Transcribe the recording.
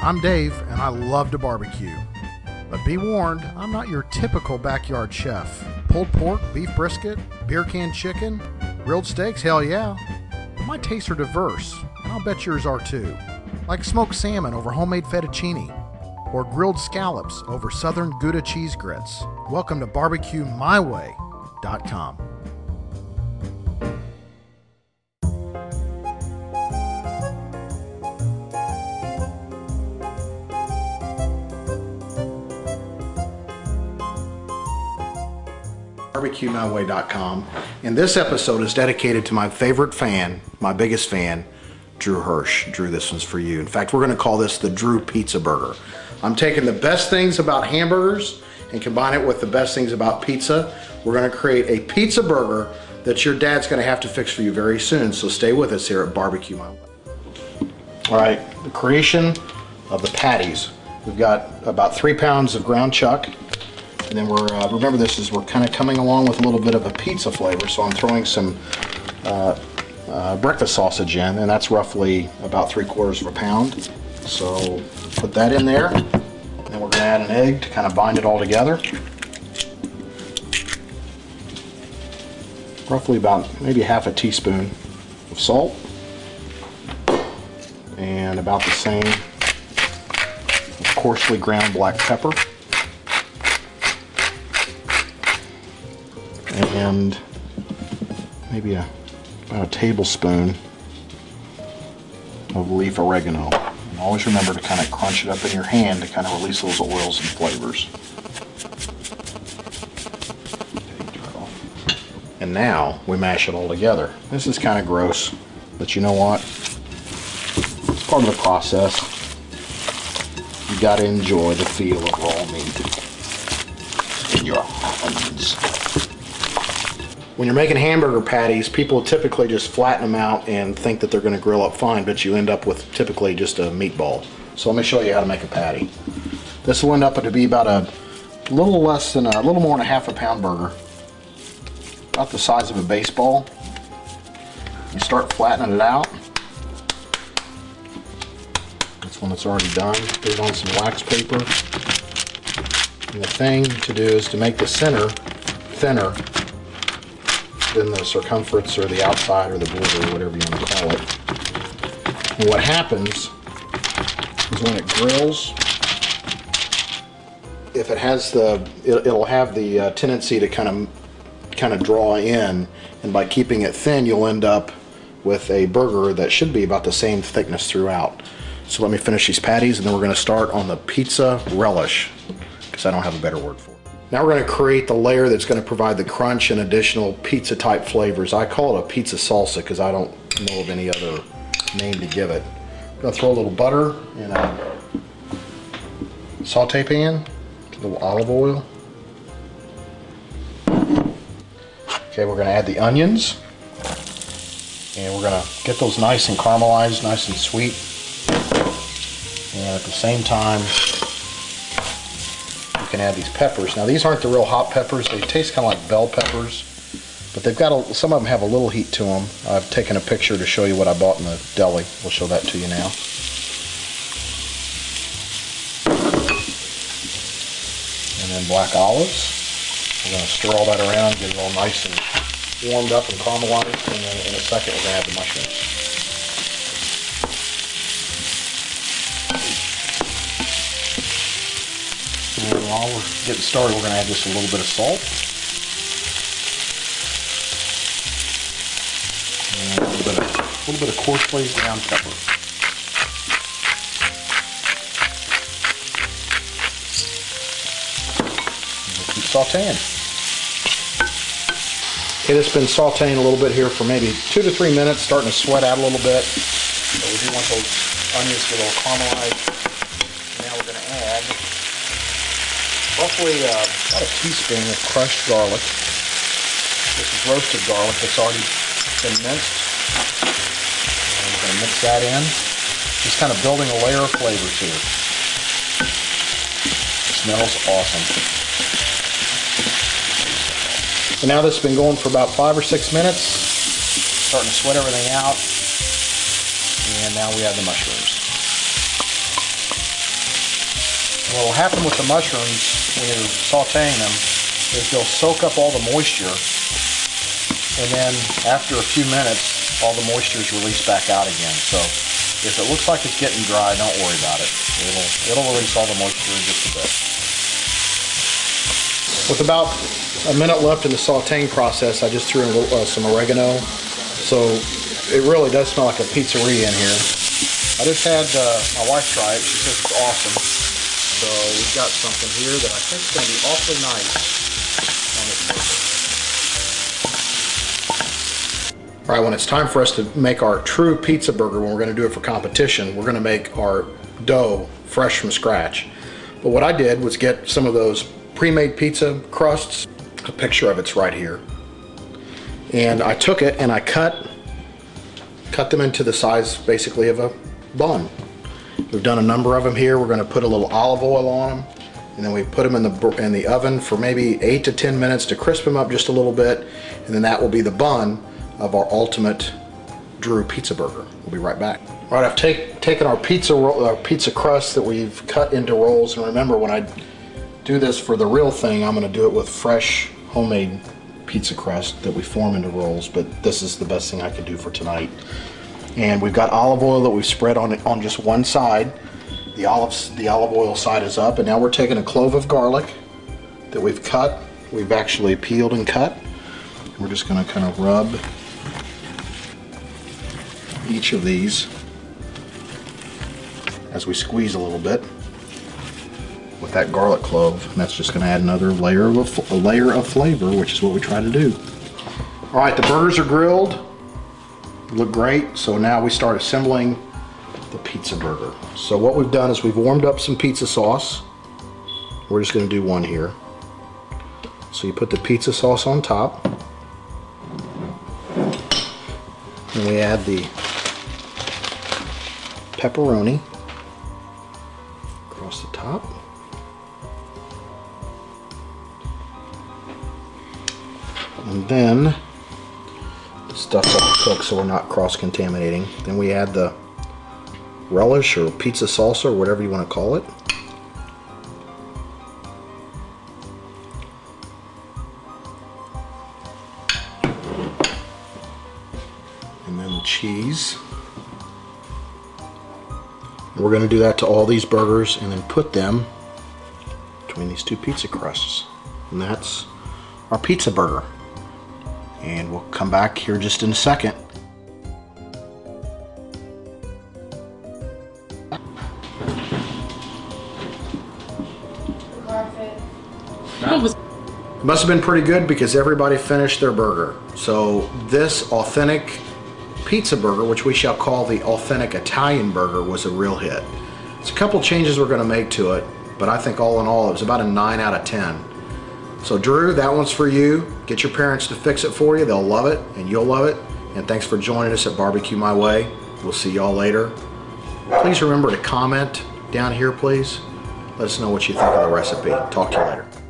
I'm Dave, and I love to barbecue. But be warned, I'm not your typical backyard chef. Pulled pork, beef brisket, beer can chicken, grilled steaks, hell yeah. But my tastes are diverse, and I'll bet yours are too. Like smoked salmon over homemade fettuccine, or grilled scallops over southern Gouda cheese grits. Welcome to BBQMyWay.com. BBQMyWay.com, and this episode is dedicated to my favorite fan, my biggest fan, Drew Hirsch. Drew, this one's for you. In fact, we're going to call this the Drew Pizza Burger. I'm taking the best things about hamburgers and combine it with the best things about pizza. We're going to create a pizza burger that your dad's going to have to fix for you very soon, so stay with us here at Barbecue My Way. All right, the creation of the patties. We've got about 3 pounds of ground chuck. And then we're, remember this is, we're kind of coming along with a little bit of a pizza flavor, so I'm throwing some breakfast sausage in, and that's roughly about 3/4 pound. So put that in there, and then we're going to add an egg to kind of bind it all together. Roughly about maybe half a teaspoon of salt, and about the same of coarsely ground black pepper. And maybe about a tablespoon of leaf oregano. And always remember to kind of crunch it up in your hand to kind of release those oils and flavors. And now we mash it all together. This is kind of gross, but you know what? It's part of the process. You got to enjoy the feel of raw meat in your hands. When you're making hamburger patties, people typically just flatten them out and think that they're going to grill up fine, but you end up with typically just a meatball. So let me show you how to make a patty. This will end up to be about a little more than a half a pound burger. About the size of a baseball. You start flattening it out. That's when it's already done. Put it on some wax paper. And the thing to do is to make the center thinner than the circumference or the outside or the border or whatever you want to call it. And what happens is when it grills, if it has it'll have the tendency to kind of draw in, and by keeping it thin, you'll end up with a burger that should be about the same thickness throughout. So let me finish these patties, and then we're going to start on the pizza relish, because I don't have a better word for it. Now we're going to create the layer that's going to provide the crunch and additional pizza type flavors. I call it a pizza salsa because I don't know of any other name to give it. I'm going to throw a little butter in a saute pan, a little olive oil. Okay, we're going to add the onions, and we're going to get those nice and caramelized, nice and sweet. And at the same time, you can add these peppers. Now these aren't the real hot peppers. They taste kind of like bell peppers, but they've got some of them have a little heat to them. I've taken a picture to show you what I bought in the deli. We'll show that to you now. And then black olives. We're going to stir all that around, get it all nice and warmed up and caramelized, and then in a second we're going to add the mushrooms. And while we're getting started, we're going to add just a little bit of salt. And a little bit of coarsely ground pepper. And we'll keep sauteing. Okay, it's been sauteing a little bit here for maybe 2 to 3 minutes, starting to sweat out a little bit. So we do want those onions to get a little caramelized. Now we're going to add roughly about a teaspoon of crushed garlic. This is roasted garlic that's already been minced. And we're going to mix that in. Just kind of building a layer of flavors here. It smells awesome. So now this has been going for about 5 or 6 minutes. Starting to sweat everything out. And now we add the mushrooms. what will happen with the mushrooms when you're sauteing them is they'll soak up all the moisture, and then after a few minutes all the moisture is released back out again. So if it looks like it's getting dry, don't worry about it. It'll release all the moisture in just a bit. With about a minute left in the sauteing process, I just threw in some oregano. So it really does smell like a pizzeria in here. I just had my wife try it. She says it's awesome. So we've got something here that I think is going to be awfully nice on this burger. All right, when it's time for us to make our true pizza burger, when we're going to do it for competition, we're going to make our dough fresh from scratch. But what I did was get some of those pre-made pizza crusts. A picture of it's right here. And I took it and I cut them into the size basically of a bun. We've done a number of them here. We're going to put a little olive oil on them, and then we put them in the oven for maybe 8 to 10 minutes to crisp them up just a little bit, and then that will be the bun of our ultimate Drew pizza burger. We'll be right back. All right, I've taken our pizza crust that we've cut into rolls, and remember, when I do this for the real thing, I'm going to do it with fresh homemade pizza crust that we form into rolls, but this is the best thing I could do for tonight. And we've got olive oil that we've spread on just one side. The olive oil side is up, and now we're taking a clove of garlic that we've cut. We've actually peeled and cut. We're just going to kind of rub each of these as we squeeze a little bit with that garlic clove, and that's just going to add another layer of flavor, which is what we try to do. All right, the burgers are grilled. Look great. So now we start assembling the pizza burger. So what we've done is we've warmed up some pizza sauce. We're just going to do one here. So you put the pizza sauce on top, and we add the pepperoni across the top. And then the stuff that we cook so we're not cross-contaminating. Then we add the relish or pizza salsa or whatever you want to call it. And then the cheese. We're going to do that to all these burgers and then put them between these two pizza crusts. And that's our pizza burger. And we'll come back here just in a second. It must have been pretty good because everybody finished their burger. So this authentic pizza burger, which we shall call the authentic Italian burger, was a real hit. It's a couple changes we're going to make to it, but I think all in all it was about a 9 out of 10. So Drew, that one's for you. Get your parents to fix it for you. They'll love it and you'll love it. And thanks for joining us at BBQ My Way. We'll see y'all later. Please remember to comment down here, please. Let us know what you think of the recipe. Talk to you later.